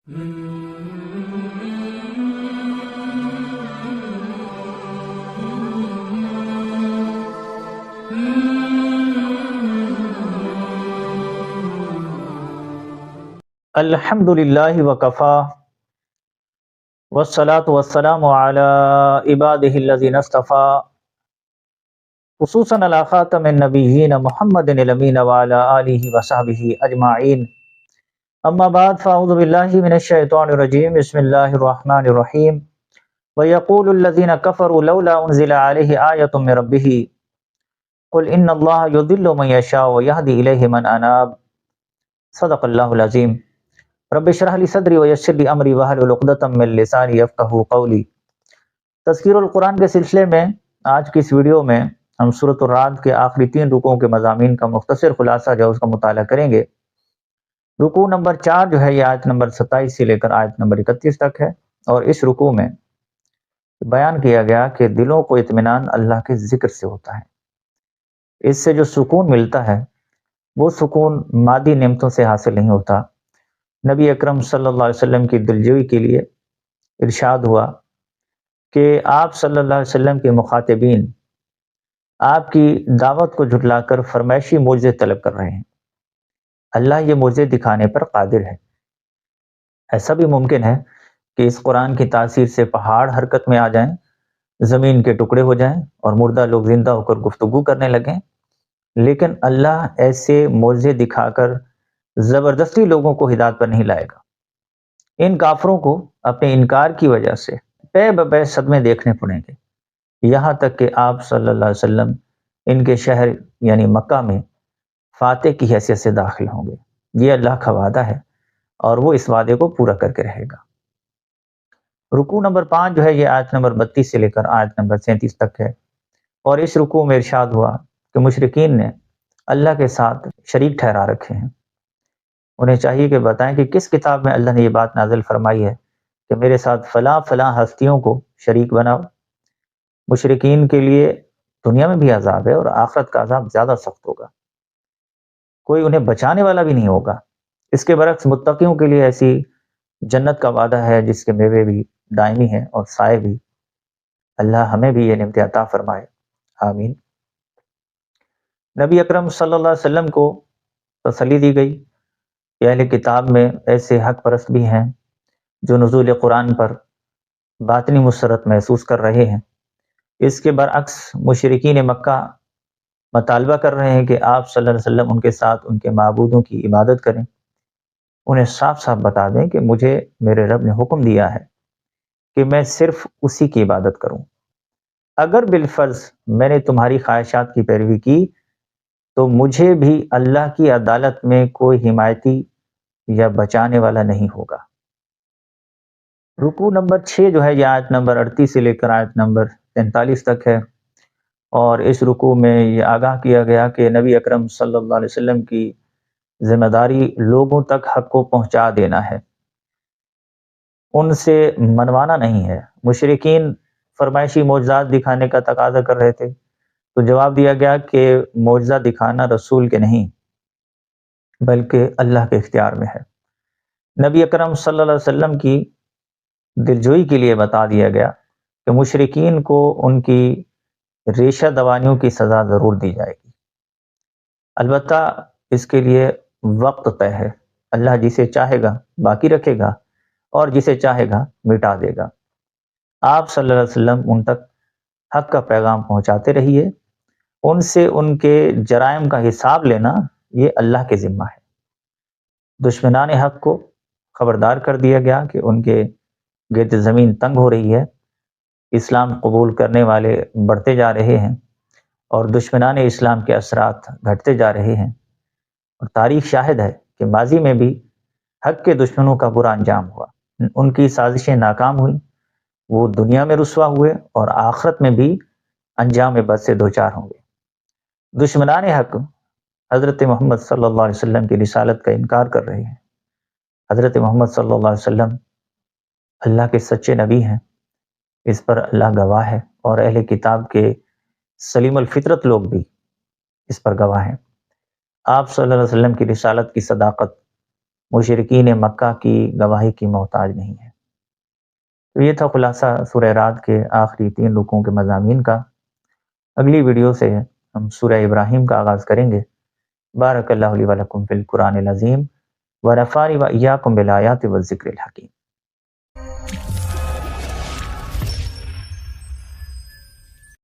الحمد للہ وکفا والصلاة والسلام علی عبادہ الذین اصطفیٰ خصوصاً علی خاتم النبیین محمد الامین وعلی آلہ وصحبہ اجمعین اما بعد فاعوذ باللہ من الشیطان الرجیم بسم اللہ الرحمن الرحیم وَيَقُولُ الَّذِينَ كَفَرُوا لَوْلَا أُنزِلَ عَلَيْهِ آيَةٌ مِّن رَّبِّهِ قُلْ إِنَّ اللَّهَ يُضِلُّ مَن يَشَاءُ وَيَهْدِي إِلَيْهِ مَنْ أَنَابَ صدق اللہ العظیم۔ رب اشرح لی صدری ویسر لی امری واحلل عقدۃ من لسانی یفقہوا قولی۔ تذکیر القرآن کے سلسلے میں آج کی اس ویڈیو میں ہم سورۃ الرعد کے آخری 3 رکوعوں کے مضامین کا مختصر خلاصہ جو ہے اس کا مطالعہ کریں گے۔ رکوع نمبر 4 جو ہے یہ آیت نمبر 27 سے لے کر آیت نمبر 31 تک ہے، اور اس رکوع میں بیان کیا گیا کہ دلوں کو اطمینان اللہ کے ذکر سے ہوتا ہے۔ اس سے جو سکون ملتا ہے وہ سکون مادی نعمتوں سے حاصل نہیں ہوتا۔ نبی اکرم صلی اللہ علیہ وسلم کی دلجوئی کے لیے ارشاد ہوا کہ آپ صلی اللہ علیہ وسلم کے مخاطبین آپ کی دعوت کو جھٹلا کر فرمائشی معجزے طلب کر رہے ہیں۔ اللہ یہ معجزے دکھانے پر قادر ہے۔ ایسا بھی ممکن ہے کہ اس قرآن کی تاثیر سے پہاڑ حرکت میں آ جائیں، زمین کے ٹکڑے ہو جائیں اور مردہ لوگ زندہ ہو کر گفتگو کرنے لگیں، لیکن اللہ ایسے معجزے دکھا کر زبردستی لوگوں کو ہدایت پر نہیں لائے گا۔ ان کافروں کو اپنے انکار کی وجہ سے پے بپے صدمے دیکھنے پڑیں گے، یہاں تک کہ آپ صلی اللہ علیہ وسلم ان کے شہر یعنی مکہ میں فاتح کی حیثیت سے داخل ہوں گے۔ یہ اللہ کا وعدہ ہے اور وہ اس وعدے کو پورا کر کے رہے گا۔ رکوع نمبر 5 جو ہے یہ آیت نمبر 32 سے لے کر آیت نمبر 37 تک ہے، اور اس رکوع میں ارشاد ہوا کہ مشرکین نے اللہ کے ساتھ شریک ٹھہرا رکھے ہیں۔ انہیں چاہیے کہ بتائیں کہ کس کتاب میں اللہ نے یہ بات نازل فرمائی ہے کہ میرے ساتھ فلاں فلاں ہستیوں کو شریک بناؤ۔ مشرکین کے لیے دنیا میں بھی عذاب ہے اور آخرت کا عذاب زیادہ سخت ہوگا، کوئی انہیں بچانے والا بھی نہیں ہوگا۔ اس کے برعکس متقیوں کے لیے ایسی جنت کا وعدہ ہے جس کے میوے بھی دائمی ہیں اور سائے بھی۔ اللہ ہمیں بھی یہ نعمت عطا فرمائے، آمین۔ نبی اکرم صلی اللہ علیہ وسلم کو تسلی دی گئی کہ اہل کتاب میں ایسے حق پرست بھی ہیں جو نزول قرآن پر باطنی مسرت محسوس کر رہے ہیں۔ اس کے برعکس مشرکین مکہ مطالبہ کر رہے ہیں کہ آپ صلی اللہ علیہ وسلم ان کے ساتھ ان کے معبودوں کی عبادت کریں۔ انہیں صاف صاف بتا دیں کہ مجھے میرے رب نے حکم دیا ہے کہ میں صرف اسی کی عبادت کروں۔ اگر بالفرض میں نے تمہاری خواہشات کی پیروی کی تو مجھے بھی اللہ کی عدالت میں کوئی حمایتی یا بچانے والا نہیں ہوگا۔ رکوع نمبر 6 جو ہے یہ آیت نمبر 38 سے لے کر آیت نمبر 43 تک ہے، اور اس رکوع میں یہ آگاہ کیا گیا کہ نبی اکرم صلی اللہ علیہ وسلم کی ذمہ داری لوگوں تک حق کو پہنچا دینا ہے، ان سے منوانا نہیں ہے۔ مشرکین فرمائشی معجزات دکھانے کا تقاضا کر رہے تھے، تو جواب دیا گیا کہ معجزہ دکھانا رسول کے نہیں بلکہ اللہ کے اختیار میں ہے۔ نبی اکرم صلی اللہ علیہ وسلم کی دلجوئی کے لیے بتا دیا گیا کہ مشرکین کو ان کی ریشہ دوانیوں کی سزا ضرور دی جائے گی، البتہ اس کے لیے وقت طے ہے۔ اللہ جسے چاہے گا باقی رکھے گا اور جسے چاہے گا مٹا دے گا۔ آپ صلی اللہ علیہ وسلم ان تک حق کا پیغام پہنچاتے رہیے، ان سے ان کے جرائم کا حساب لینا یہ اللہ کے ذمہ ہے۔ دشمنان حق کو خبردار کر دیا گیا کہ ان کے گرد زمین تنگ ہو رہی ہے، اسلام قبول کرنے والے بڑھتے جا رہے ہیں اور دشمنان اسلام کے اثرات گھٹتے جا رہے ہیں، اور تاریخ شاہد ہے کہ ماضی میں بھی حق کے دشمنوں کا برا انجام ہوا، ان کی سازشیں ناکام ہوئیں، وہ دنیا میں رسوا ہوئے اور آخرت میں بھی انجام بد سے دوچار ہوں گے۔ دشمنان حق حضرت محمد صلی اللہ علیہ وسلم کی رسالت کا انکار کر رہے ہیں۔ حضرت محمد صلی اللہ علیہ وسلم اللہ کے سچے نبی ہیں، اس پر اللہ گواہ ہے، اور اہل کتاب کے سلیم الفطرت لوگ بھی اس پر گواہ ہیں۔ آپ صلی اللہ علیہ وسلم کی رسالت کی صداقت مشرکین مکہ کی گواہی کی محتاج نہیں ہے۔ تو یہ تھا خلاصہ سورہ رعد کے آخری 3 رکوعوں کے مضامین کا۔ اگلی ویڈیو سے ہم سورہ ابراہیم کا آغاز کریں گے۔ بارک اللہ لی و لکم فی القرآن العظیم ونفعنی و ایاکم بالآیات والذکر الحکیم۔